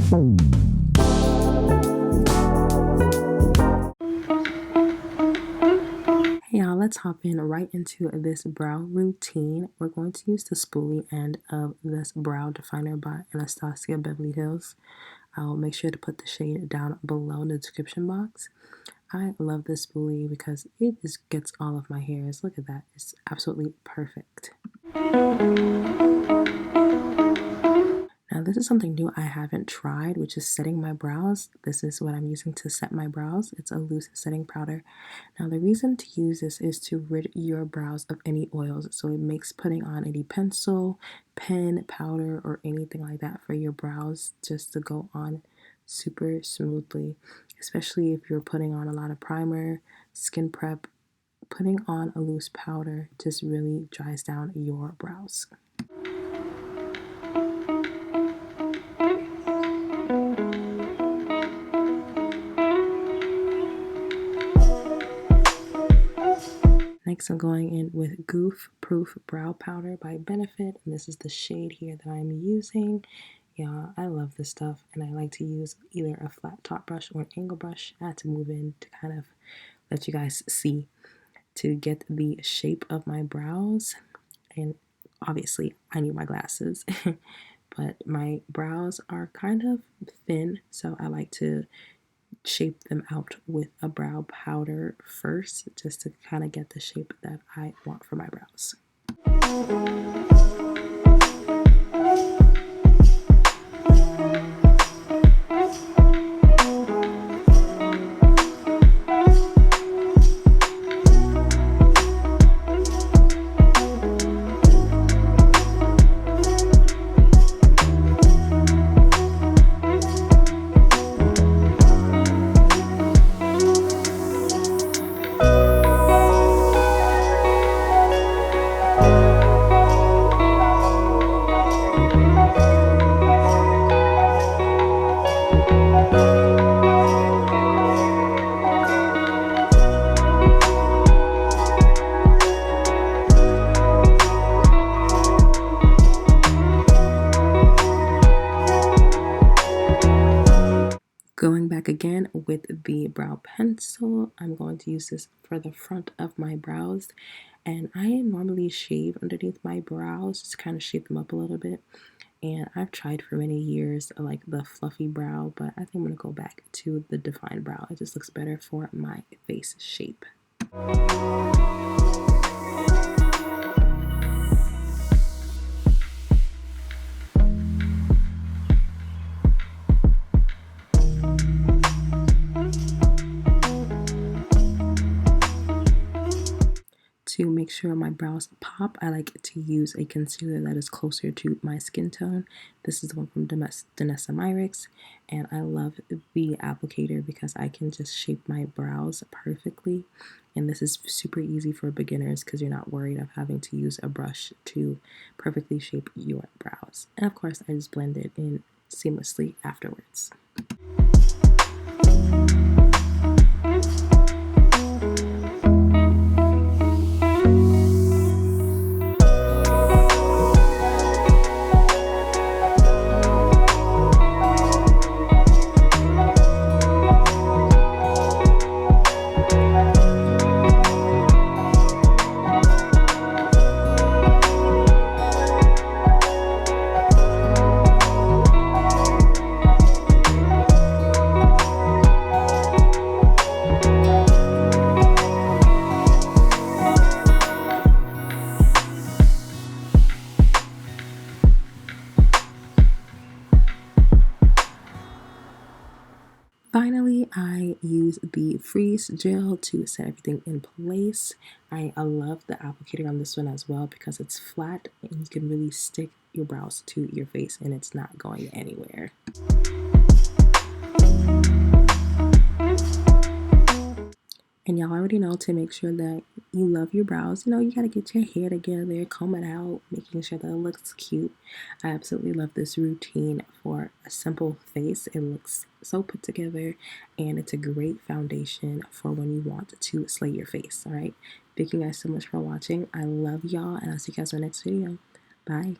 Hey y'all, let's hop in right into this brow routine. We're going to use the spoolie end of this brow definer by Anastasia Beverly Hills. I'll make sure to put the shade down below in the description box. I love this spoolie because it just gets all of my hairs. Look at that, it's absolutely perfect. Now this is something new I haven't tried, which is setting my brows. This is what I'm using to set my brows. It's a loose setting powder. Now the reason to use this is to rid your brows of any oils. So it makes putting on any pencil, pen, powder, or anything like that for your brows just to go on super smoothly. Especially if you're putting on a lot of primer, skin prep, putting on a loose powder just really dries down your brows. Next, I'm going in with Goof Proof Brow Powder by Benefit, and this is the shade here that I'm using. Yeah, I love this stuff, and I like to use either a flat top brush or an angle brush. I had to move in to kind of let you guys see to get the shape of my brows, and obviously I need my glasses, but my brows are kind of thin, so I like to shape them out with a brow powder first just to kind of get the shape that I want for my brows. Going back again with the brow pencil, I'm going to use this for the front of my brows, and I normally shave underneath my brows, just kind of shape them up a little bit. And I've tried for many years like the fluffy brow, but I think I'm gonna go back to the defined brow. It just looks better for my face shape. To make sure my brows pop, I like to use a concealer that is closer to my skin tone. This is the one from Danessa Myricks, and I love the applicator because I can just shape my brows perfectly. And this is super easy for beginners because you're not worried of having to use a brush to perfectly shape your brows. And of course, I just blend it in seamlessly afterwards. Finally, I use the freeze gel to set everything in place. I love the applicator on this one as well because it's flat and you can really stick your brows to your face and it's not going anywhere. And y'all already know to make sure that you love your brows. You know, you gotta get your hair together, comb it out, making sure that it looks cute. I absolutely love this routine for a simple face. It looks so put together and it's a great foundation for when you want to slay your face. All right. Thank you guys so much for watching. I love y'all and I'll see you guys in the next video. Bye.